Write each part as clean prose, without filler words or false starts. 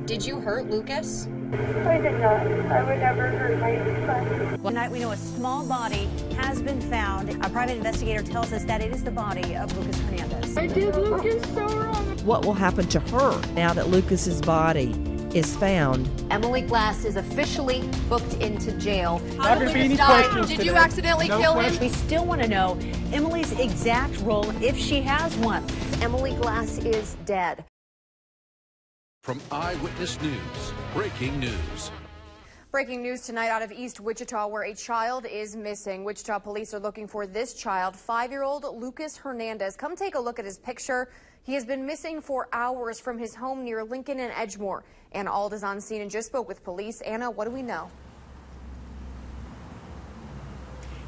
Did you hurt Lucas? I did not. I would never hurt my son. Tonight we know a small body has been found. A private investigator tells us that it is the body of Lucas Hernandez. I did Lucas so wrong. What will happen to her now that Lucas's body is found? Emily Glass is officially booked into jail. How did Lucas die? Did you accidentally kill him? We still want to know Emily's exact role, if she has one. Emily Glass is dead. From Eyewitness News, breaking news. Breaking news tonight out of East Wichita, where a child is missing. Wichita police are looking for this child, 5-year-old Lucas Hernandez. Come take a look at his picture. He has been missing for hours from his home near Lincoln and Edgemore. Anna Ald is on scene and just spoke with police. Anna, what do we know?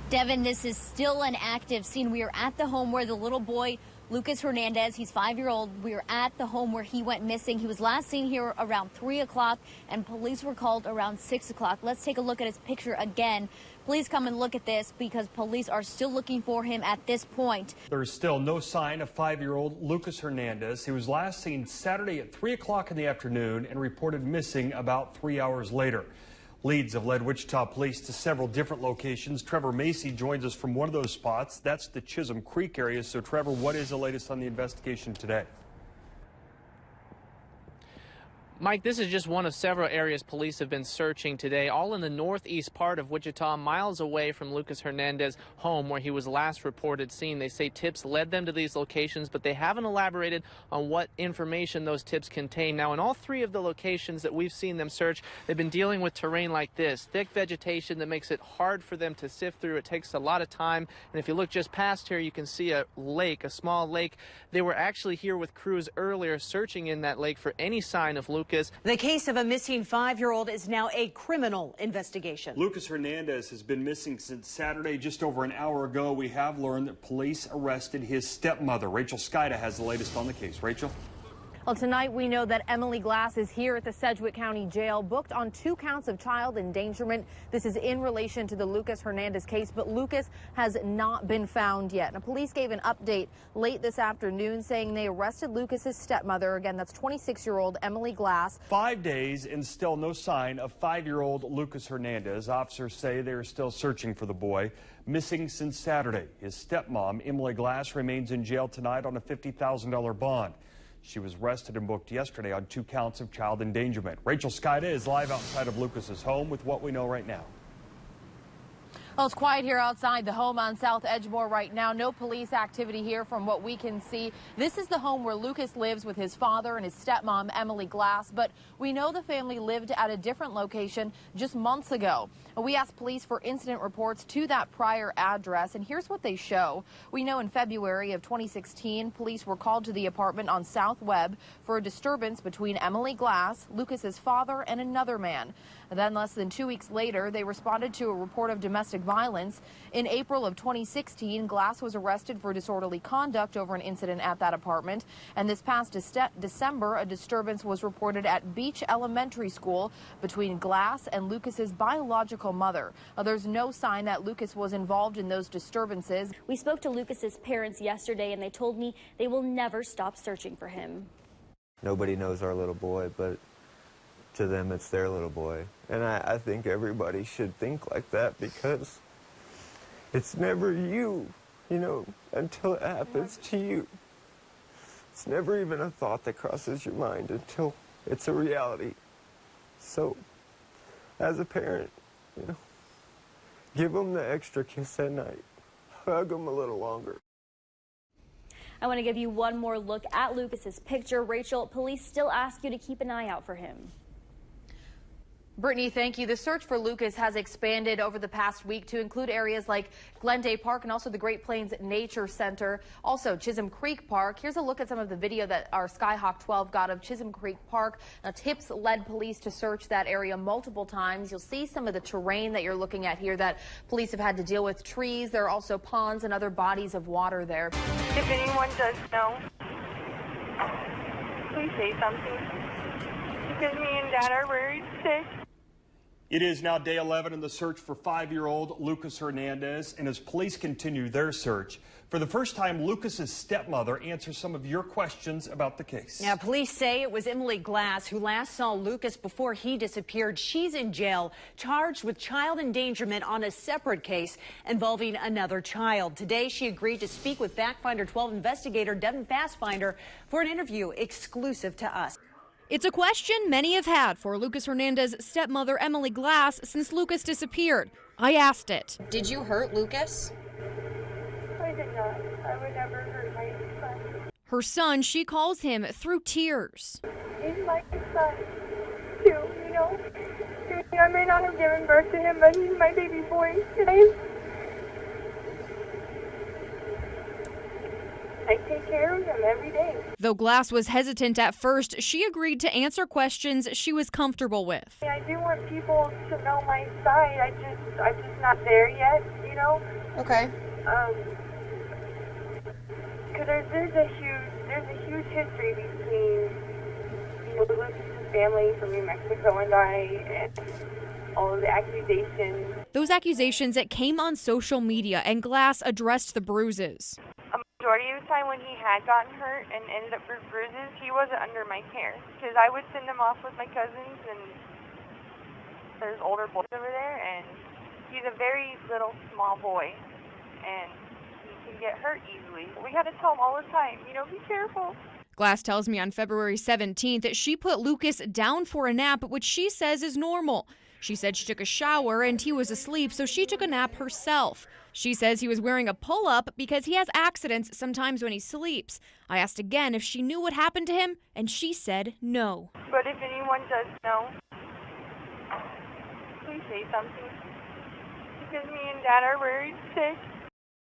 Devin, this is still an active scene. We are at the home where the little boy, Lucas Hernandez, he's 5-year-old. We are at the home where he went missing. He was last seen here around 3 o'clock, and police were called around 6 o'clock. Let's take a look at his picture again. Please come and look at this because police are still looking for him at this point. There's still no sign of 5-year-old Lucas Hernandez. He was last seen Saturday at 3 o'clock in the afternoon and reported missing about 3 hours later. Leads have led Wichita police to several different locations. Trevor Macy joins us from one of those spots. That's the Chisholm Creek area. So, Trevor, what is the latest on the investigation today? Mike, this is just one of several areas police have been searching today, all in the northeast part of Wichita, miles away from Lucas Hernandez's home where he was last reported seen. They say tips led them to these locations, but they haven't elaborated on what information those tips contain. Now, in all three of the locations that we've seen them search, they've been dealing with terrain like this, thick vegetation that makes it hard for them to sift through. It takes a lot of time, and if you look just past here, you can see a lake, a small lake. They were actually here with crews earlier searching in that lake for any sign of Lucas. The case of a missing 5-year-old is now a criminal investigation. Lucas Hernandez has been missing since Saturday. Just over an hour ago, we have learned that police arrested his stepmother. Rachel Skida has the latest on the case. Rachel? Well, tonight we know that Emily Glass is here at the Sedgwick County Jail, booked on 2 counts of child endangerment. This is in relation to the Lucas Hernandez case, but Lucas has not been found yet. Now, police gave an update late this afternoon saying they arrested Lucas's stepmother. Again, that's 26-year-old Emily Glass. 5 days and still no sign of 5-year-old Lucas Hernandez. Officers say they are still searching for the boy. Missing since Saturday. His stepmom, Emily Glass, remains in jail tonight on a $50,000 bond. She was arrested and booked yesterday on 2 counts of child endangerment. Rachel Skida is live outside of Lucas's home with what we know right now. Well, it's quiet here outside the home on South Edgemore right now. No police activity here from what we can see. This is the home where Lucas lives with his father and his stepmom, Emily Glass. But we know the family lived at a different location just months ago. We asked police for incident reports to that prior address, and here's what they show. We know in February of 2016, police were called to the apartment on South Webb for a disturbance between Emily Glass, Lucas's father, and another man. Then less than 2 weeks later, they responded to a report of domestic violence. In April of 2016, Glass was arrested for disorderly conduct over an incident at that apartment. And this past December, a disturbance was reported at Beach Elementary School between Glass and Lucas's biological mother. There's no sign that Lucas was involved in those disturbances. We spoke to Lucas's parents yesterday, and they told me they will never stop searching for him. Nobody knows our little boy, but to them it's their little boy. And I think everybody should think like that, because it's never you, until it happens to you. It's never even a thought that crosses your mind until it's a reality. So, as a parent, give them the extra kiss at night. Hug them a little longer. I want to give you one more look at Lucas's picture. Rachel, police still ask you to keep an eye out for him. Brittany, thank you. The search for Lucas has expanded over the past week to include areas like Glendale Park and also the Great Plains Nature Center, also Chisholm Creek Park. Here's a look at some of the video that our Skyhawk 12 got of Chisholm Creek Park. Now, tips led police to search that area multiple times. You'll see some of the terrain that you're looking at here that police have had to deal with. Trees, there are also ponds and other bodies of water there. If anyone does know, please say something. Because me and Dad are very sick. It is now day 11 in the search for 5-year-old Lucas Hernandez, and as police continue their search, for the first time, Lucas's stepmother answers some of your questions about the case. Now, police say it was Emily Glass who last saw Lucas before he disappeared. She's in jail, charged with child endangerment on a separate case involving another child. Today, she agreed to speak with Fact Finder 12 investigator Devin Fastfinder for an interview exclusive to us. It's a question many have had for Lucas Hernandez's stepmother, Emily Glass, since Lucas disappeared. I asked it. Did you hurt Lucas? I did not. I would never hurt my son. Her son, she calls him through tears. He's my son, too, you know? I may not have given birth to him, but he's my baby boy. And I take care of him every day. Though Glass was hesitant at first, she agreed to answer questions she was comfortable with. I do want people to know my side. I'm just not there yet, you know? Okay. Because there's a huge history between Lucas's family from New Mexico and I, and all of the accusations. Those accusations that came on social media, and Glass addressed the bruises. A majority of the time when he had gotten hurt and ended up with bruises, he wasn't under my care. Because I would send him off with my cousins, and there's older boys over there, and he's a very little, small boy, and he can get hurt easily. We got to tell him all the time, you know, be careful. Glass tells me on February 17th that she put Lucas down for a nap, which she says is normal. She said she took a shower and he was asleep, so she took a nap herself. She says he was wearing a pull-up because he has accidents sometimes when he sleeps. I asked again if she knew what happened to him, and she said no. But if anyone does know, please say something. Because me and Dad are very sick.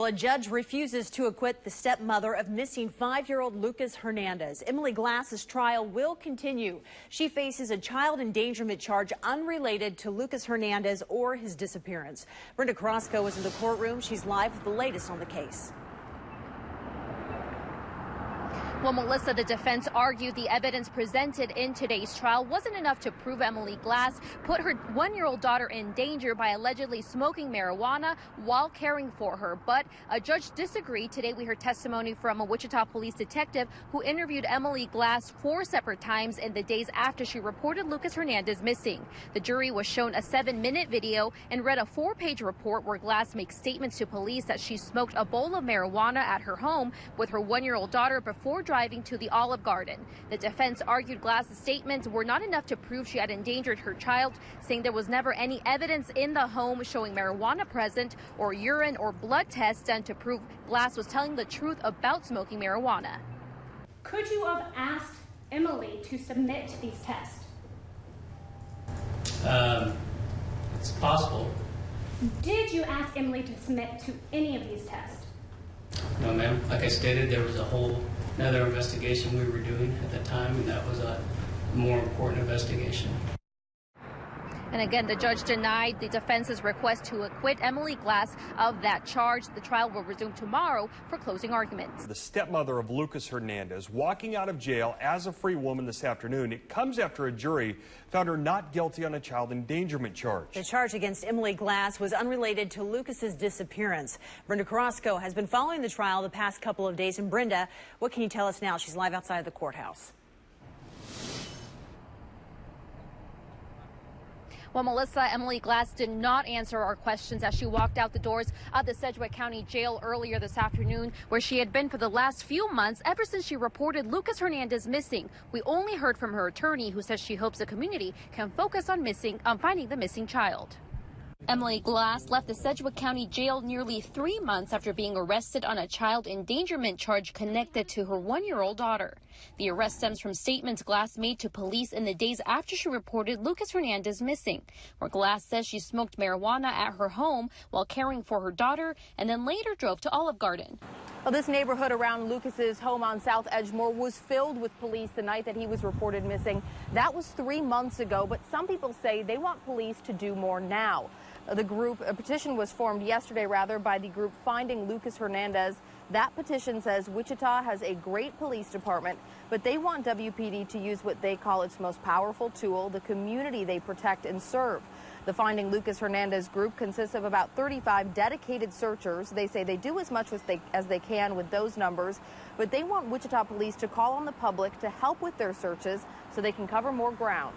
Well, a judge refuses to acquit the stepmother of missing 5-year-old Lucas Hernandez. Emily Glass's trial will continue. She faces a child endangerment charge unrelated to Lucas Hernandez or his disappearance. Brenda Crosco was in the courtroom. She's live with the latest on the case. Well, Melissa, the defense argued the evidence presented in today's trial wasn't enough to prove Emily Glass put her 1-year-old daughter in danger by allegedly smoking marijuana while caring for her. But a judge disagreed. Today we heard testimony from a Wichita police detective who interviewed Emily Glass 4 separate times in the days after she reported Lucas Hernandez missing. The jury was shown a 7-minute video and read a 4-page report where Glass makes statements to police that she smoked a bowl of marijuana at her home with her 1-year-old daughter before driving to the Olive Garden. The defense argued Glass's statements were not enough to prove she had endangered her child, saying there was never any evidence in the home showing marijuana present or urine or blood tests done to prove Glass was telling the truth about smoking marijuana. Could you have asked Emily to submit these tests? It's possible. Did you ask Emily to submit to any of these tests? No, ma'am. Like I stated, there was another investigation we were doing at the time, and that was a more important investigation. And again, the judge denied the defense's request to acquit Emily Glass of that charge. The trial will resume tomorrow for closing arguments. The stepmother of Lucas Hernandez walking out of jail as a free woman this afternoon. It comes after a jury found her not guilty on a child endangerment charge. The charge against Emily Glass was unrelated to Lucas's disappearance. Brenda Carrasco has been following the trial the past couple of days. And Brenda, what can you tell us now? She's live outside the courthouse. Well, Melissa, Emily Glass did not answer our questions as she walked out the doors of the Sedgwick County Jail earlier this afternoon, where she had been for the last few months ever since she reported Lucas Hernandez missing. We only heard from her attorney, who says she hopes the community can focus on finding the missing child. Emily Glass left the Sedgwick County Jail nearly 3 months after being arrested on a child endangerment charge connected to her 1-year-old daughter. The arrest stems from statements Glass made to police in the days after she reported Lucas Hernandez missing, where Glass says she smoked marijuana at her home while caring for her daughter and then later drove to Olive Garden. Well, this neighborhood around Lucas's home on South Edgemore was filled with police the night that he was reported missing. That was 3 months ago, but some people say they want police to do more now. A petition was formed yesterday, by the group Finding Lucas Hernandez. That petition says Wichita has a great police department, but they want WPD to use what they call its most powerful tool, the community they protect and serve. The Finding Lucas Hernandez group consists of about 35 dedicated searchers. They say they do as much as they can with those numbers, but they want Wichita police to call on the public to help with their searches so they can cover more ground.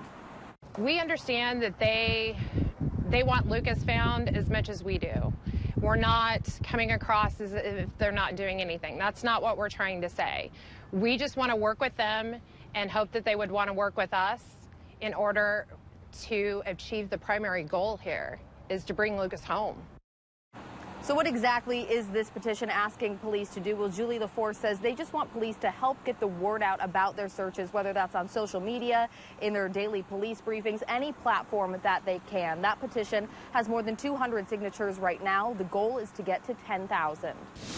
We understand that they want Lucas found as much as we do. We're not coming across as if they're not doing anything. That's not what we're trying to say. We just want to work with them and hope that they would want to work with us in order to achieve the primary goal here, is to bring Lucas home. So what exactly is this petition asking police to do? Well, Julie LaForce says they just want police to help get the word out about their searches, whether that's on social media, in their daily police briefings, any platform that they can. That petition has more than 200 signatures right now. The goal is to get to 10,000.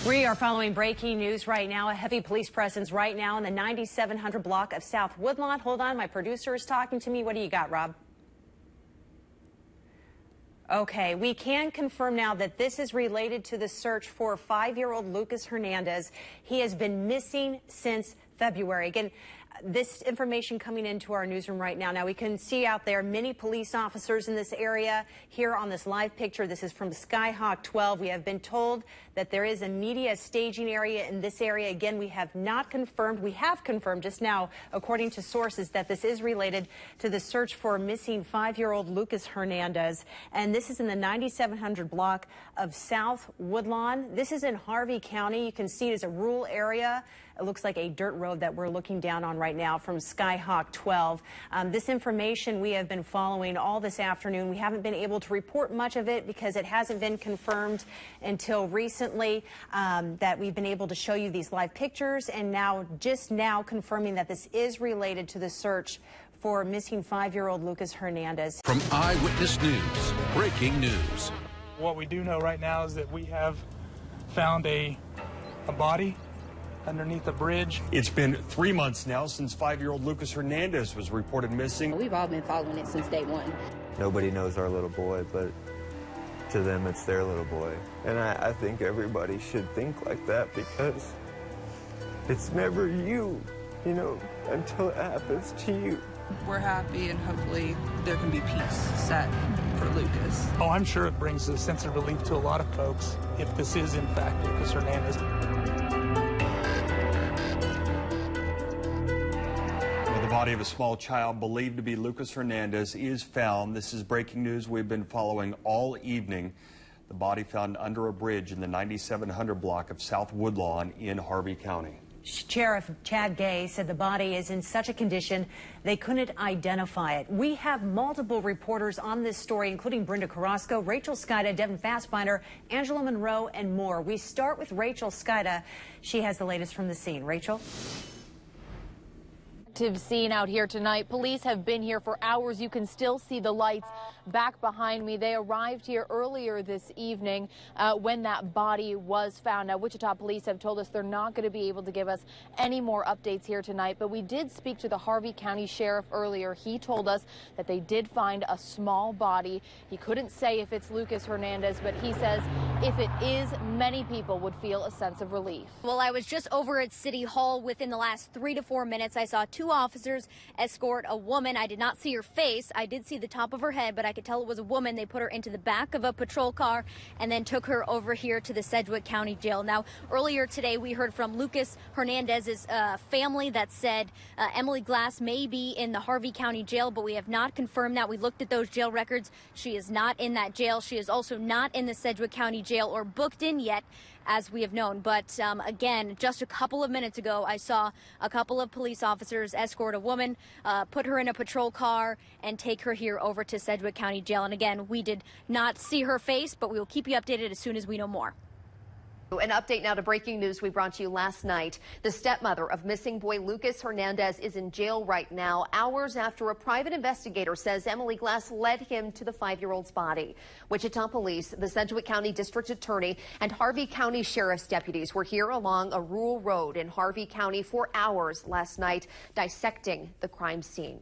We are following breaking news right now. A heavy police presence right now in the 9700 block of South Woodlawn. Hold on, my producer is talking to me. What do you got, Rob? Okay, we can confirm now that this is related to the search for 5-year-old Lucas Hernandez. He has been missing since February. Again, this information coming into our newsroom right now. Now, we can see out there many police officers in this area. Here on this live picture, this is from Skyhawk 12. We have been told that there is a media staging area in this area. Again, we have not confirmed. We have confirmed just now, according to sources, that this is related to the search for missing 5-year-old Lucas Hernandez. And this is in the 9700 block of South Woodlawn. This is in Harvey County. You can see it is a rural area. It looks like a dirt road that we're looking down on right now from Skyhawk 12. This information we have been following all this afternoon. We haven't been able to report much of it because it hasn't been confirmed until recently that we've been able to show you these live pictures, and now just now confirming that this is related to the search for missing 5-year-old Lucas Hernandez. From Eyewitness News, breaking news. What we do know right now is that we have found a body underneath a bridge. It's been 3 months now since 5-year-old Lucas Hernandez was reported missing. We've all been following it since day one. Nobody knows our little boy, but to them it's their little boy. And I think everybody should think like that, because it's never you, you know, until it happens to you. We're happy, and hopefully there can be peace set for Lucas. Oh, I'm sure it brings a sense of relief to a lot of folks if this is in fact Lucas Hernandez. The body of a small child believed to be Lucas Hernandez is found. This is breaking news we've been following all evening. The body found under a bridge in the 9700 block of South Woodlawn in Harvey County. Sheriff Chad Gay said the body is in such a condition they couldn't identify it. We have multiple reporters on this story, including Brenda Carrasco, Rachel Skida, Devin Fastbinder, Angela Monroe, and more. We start with Rachel Skida. She has the latest from the scene. Rachel? Scene out here tonight. Police have been here for hours. You can still see the lights back behind me. They arrived here earlier this evening when that body was found. Now, Wichita police have told us they're not going to be able to give us any more updates here tonight, but we did speak to the Harvey County Sheriff earlier. He told us that they did find a small body. He couldn't say if it's Lucas Hernandez, but he says if it is, many people would feel a sense of relief. Well, I was just over at City Hall within the last 3 to 4 minutes. I saw 2 officers escort a woman. I did not see her face. I did see the top of her head, but I could tell it was a woman. They put her into the back of a patrol car and then took her over here to the Sedgwick County Jail. Now, earlier today, we heard from Lucas Hernandez's family that said Emily Glass may be in the Harvey County Jail, but we have not confirmed that. We looked at those jail records. She is not in that jail. She is also not in the Sedgwick County Jail or booked in yet, as we have known. But again, just a couple of minutes ago, I saw a couple of police officers escort a woman, put her in a patrol car, and take her here over to Sedgwick County Jail. And again, we did not see her face, but we will keep you updated as soon as we know more. An update now to breaking news we brought you last night. The stepmother of missing boy Lucas Hernandez is in jail right now, hours after a private investigator says Emily Glass led him to the 5-year-old's body. Wichita police, the Sedgwick County District Attorney, and Harvey County Sheriff's deputies were here along a rural road in Harvey County for hours last night, dissecting the crime scene.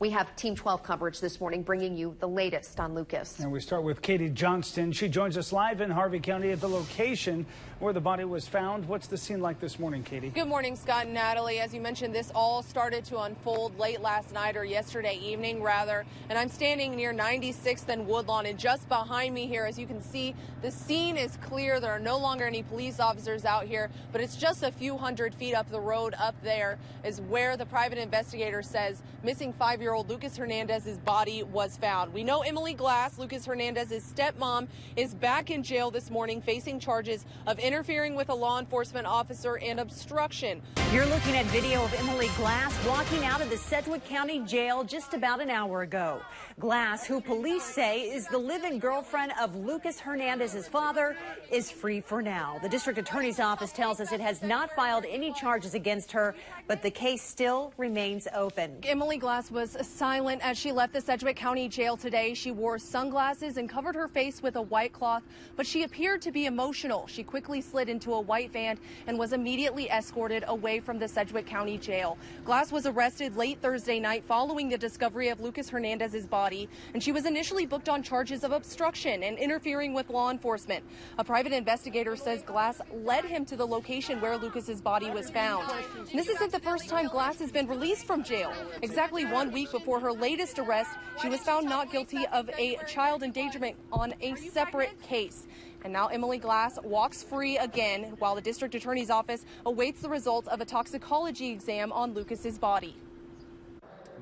We have Team 12 coverage this morning, bringing you the latest on Lucas. And we start with Katie Johnston. She joins us live in Harvey County at the location where the body was found. What's the scene like this morning, Katie? Good morning, Scott and Natalie. As you mentioned, this all started to unfold late last night, or yesterday evening, rather. And I'm standing near 96th and Woodlawn, and just behind me here, as you can see, the scene is clear. There are no longer any police officers out here, but it's just a few hundred feet up the road. Up there is where the private investigator says missing 5-year-old Lucas Hernandez's body was found. We know Emily Glass, Lucas Hernandez's stepmom, is back in jail this morning facing charges of interfering with a law enforcement officer and obstruction. You're looking at video of Emily Glass walking out of the Sedgwick County Jail just about an hour ago. Glass, who police say is the live-in girlfriend of Lucas Hernandez's father, is free for now. The district attorney's office tells us it has not filed any charges against her, but the case still remains open. Emily Glass was silent as she left the Sedgwick County Jail today. She wore sunglasses and covered her face with a white cloth, but she appeared to be emotional. She quickly slid into a white van and was immediately escorted away from the Sedgwick County Jail. Glass was arrested late Thursday night following the discovery of Lucas Hernandez's body, and she was initially booked on charges of obstruction and interfering with law enforcement. A private investigator says Glass led him to the location where Lucas's body was found. And this isn't the first time Glass has been released from jail. Exactly 1 week before her latest arrest, she was found not guilty of a child endangerment on a separate case. And now Emily Glass walks free again while the district attorney's office awaits the results of a toxicology exam on Lucas's body.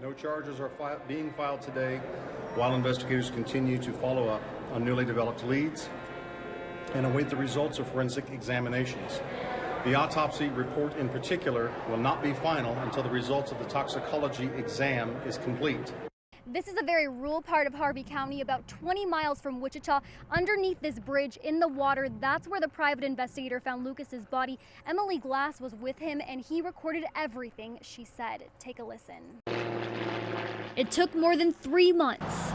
No charges are being filed today while investigators continue to follow up on newly developed leads and await the results of forensic examinations. The autopsy report in particular will not be final until the results of the toxicology exam is complete. This is a very rural part of Harvey County, about 20 miles from Wichita. Underneath this bridge in the water, that's where the private investigator found Lucas's body. Emily Glass was with him, and he recorded everything she said. Take a listen. It took more than 3 months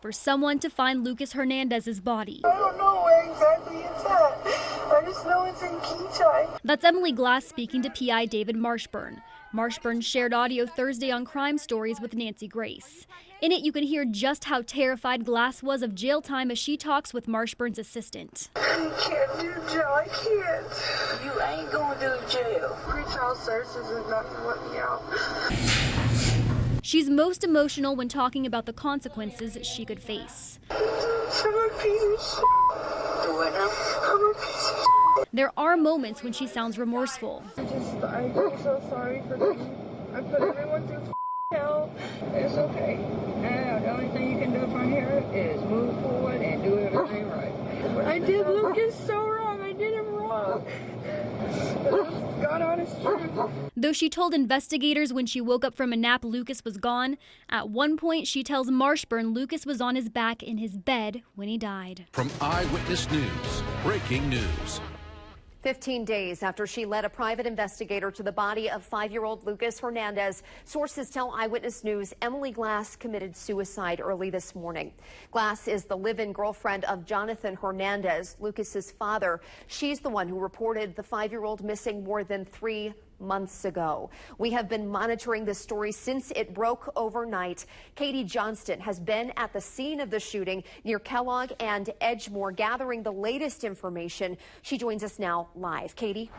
for someone to find Lucas Hernandez's body. I don't know where exactly it's at. I just know it's in Keachai. That's Emily Glass speaking to PI David Marshburn. Marshburn shared audio Thursday on Crime Stories with Nancy Grace. In it, you can hear just how terrified Glass was of jail time as she talks with Marshburn's assistant. I can't do jail. I can't. You ain't going to jail. Pretrial services is not going to let me out. She's most emotional when talking about the consequences she could face. I'm a piece of shit. I'm a piece of shit. There are moments when she sounds remorseful. I'm so sorry for them. I put everyone through hell. It's okay. Now, the only thing you can do from here is move forward and do everything right. I did Lucas so wrong. I did him wrong. God honest truth. Though she told investigators when she woke up from a nap Lucas was gone, at one point she tells Marshburn Lucas was on his back in his bed when he died. From Eyewitness News, breaking news. 15 days after she led a private investigator to the body of 5-year-old Lucas Hernandez, sources tell Eyewitness News Emily Glass committed suicide early this morning. Glass is the live-in girlfriend of Jonathan Hernandez, Lucas's father. She's the one who reported the 5-year-old missing more than 3 months ago. We have been monitoring this story since it broke overnight. Katie Johnston has been at the scene of the shooting near Kellogg and Edgemoor, gathering the latest information. She joins us now live. Katie?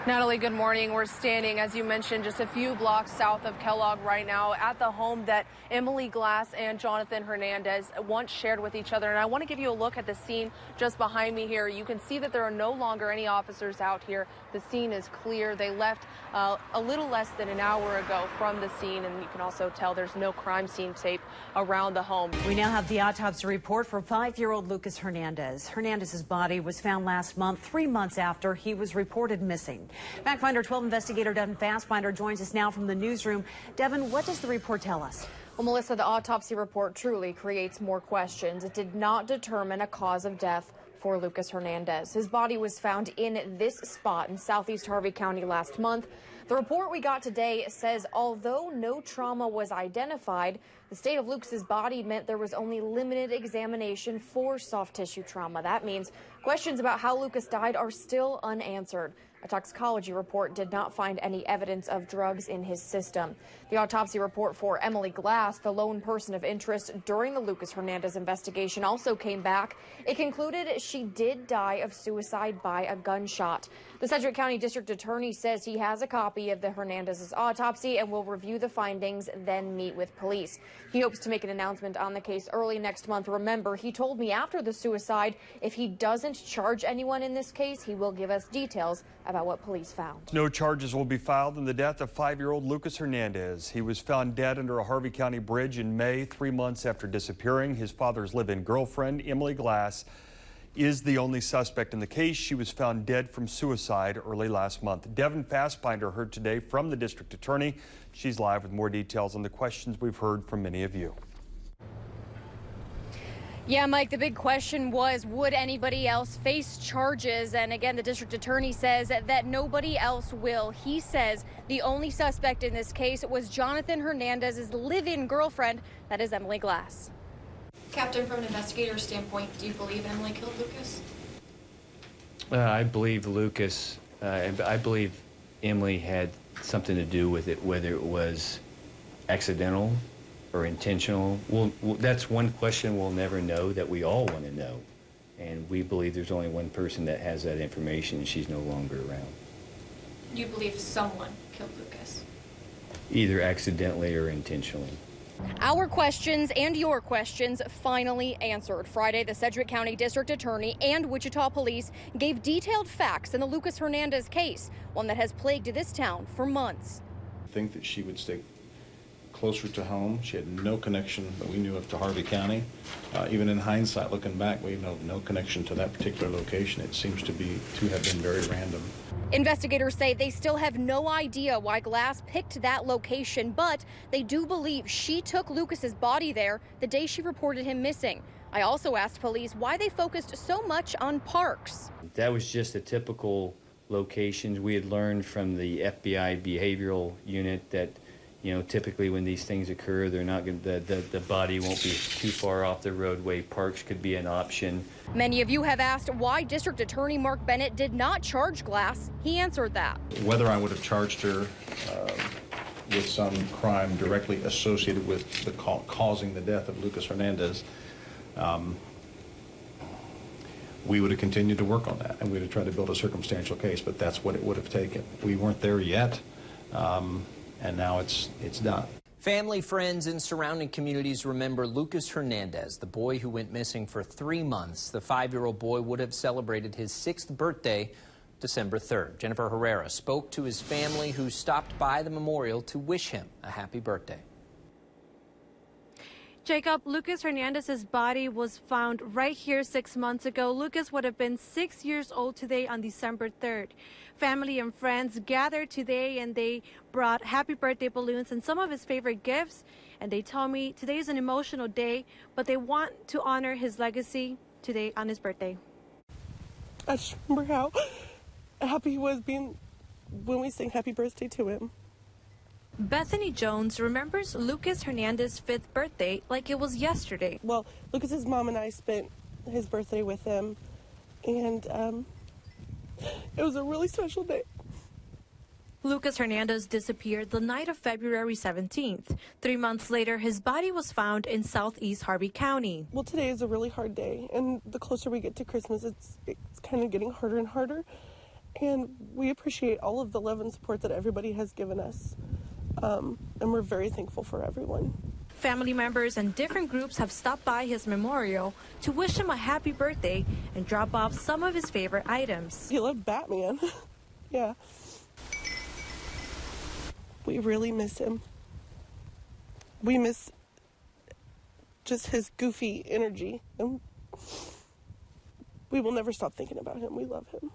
Natalie, good morning. We're standing, as you mentioned, just a few blocks south of Kellogg right now at the home that Emily Glass and Jonathan Hernandez once shared with each other. And I want to give you a look at the scene just behind me here. You can see that there are no longer any officers out here. The scene is clear. They left a little less than an hour ago from the scene, and you can also tell there's no crime scene tape around the home. We now have the autopsy report for 5-year-old Lucas Hernandez. Hernandez's body was found last month, 3 months after he was reported missing. Fact Finder 12 investigator Devin Fastbinder joins us now from the newsroom. Devin, what does the report tell us? Well, Melissa, the autopsy report truly creates more questions. It did not determine a cause of death for Lucas Hernandez. His body was found in this spot in southeast Harvey County last month. The report we got today says although no trauma was identified, the state of Lucas's body meant there was only limited examination for soft tissue trauma. That means questions about how Lucas died are still unanswered. A toxicology report did not find any evidence of drugs in his system. The autopsy report for Emily Glass, the lone person of interest during the Lucas Hernandez investigation, also came back. It concluded she did die of suicide by a gunshot. The Sedgwick County District Attorney says he has a copy of the Hernandez's autopsy and will review the findings, then meet with police. He hopes to make an announcement on the case early next month. Remember, he told me after the suicide, if he doesn't charge anyone in this case, he will give us details about what police found. No charges will be filed in the death of 5-year-old Lucas Hernandez. He was found dead under a Harvey County bridge in May, 3 months after disappearing. His father's live-in girlfriend, Emily Glass, is the only suspect in the case. She was found dead from suicide early last month. Devin Fastbinder heard today from the district attorney. She's live with more details on the questions we've heard from many of you. Yeah, Mike, the big question was, would anybody else face charges? And again, the district attorney says that nobody else will. He says the only suspect in this case was Jonathan Hernandez's live-in girlfriend, that is Emily Glass. Captain, from an investigator's standpoint, do you believe Emily killed Lucas? I believe Lucas, I believe Emily had something to do with it, whether it was accidental or intentional. That's one question we'll never know that we all want to know. And we believe there's only one person that has that information, and she's no longer around. You believe someone killed Lucas? Either accidentally or intentionally. Our questions and your questions finally answered. Friday, the Sedgwick County District Attorney and Wichita Police gave detailed facts in the Lucas Hernandez case, one that has plagued this town for months. I think that she would stay closer to home. She had no connection that we knew of to Harvey County. Even in hindsight, looking back, we know no connection to that particular location. It seems to have been very random. Investigators say they still have no idea why Glass picked that location, but they do believe she took Lucas's body there the day she reported him missing. I also asked police why they focused so much on parks. That was just a typical locations. We had learned from the FBI behavioral unit that, you know, typically when these things occur, they're not going the body won't be too far off the roadway. Parks could be an option. Many of you have asked why District Attorney Mark Bennett did not charge Glass. He answered that. Whether I would have charged her with some crime directly associated with the causing the death of Lucas Hernandez, we would have continued to work on that, and we'd have tried to build a circumstantial case, but that's what it would have taken. We weren't there yet. And now it's done. Family, friends, and surrounding communities remember Lucas Hernandez, the boy who went missing for 3 months. The 5-year-old boy would have celebrated his 6th birthday December 3rd. Jennifer Herrera spoke to his family, who stopped by the memorial to wish him a happy birthday. Jacob, Lucas Hernandez's body was found right here 6 months ago. Lucas would have been 6 years old today on December 3rd. Family and friends gathered today, and they brought happy birthday balloons and some of his favorite gifts. And they told me today is an emotional day, but they want to honor his legacy today on his birthday. I just remember how happy he was being when we sang happy birthday to him. Bethany Jones remembers Lucas Hernandez's 5th birthday like it was yesterday. Well, Lucas's mom and I spent his birthday with him, and it was a really special day. Lucas Hernandez disappeared the night of February 17th. 3 months later, his body was found in southeast Harvey County. Well, today is a really hard day, and the closer we get to Christmas, it's kind of getting harder and harder. And we appreciate all of the love and support that everybody has given us. And we're very thankful for everyone. Family members and different groups have stopped by his memorial to wish him a happy birthday and drop off some of his favorite items. He loved Batman. Yeah. We really miss him. We miss just his goofy energy. And we will never stop thinking about him. We love him.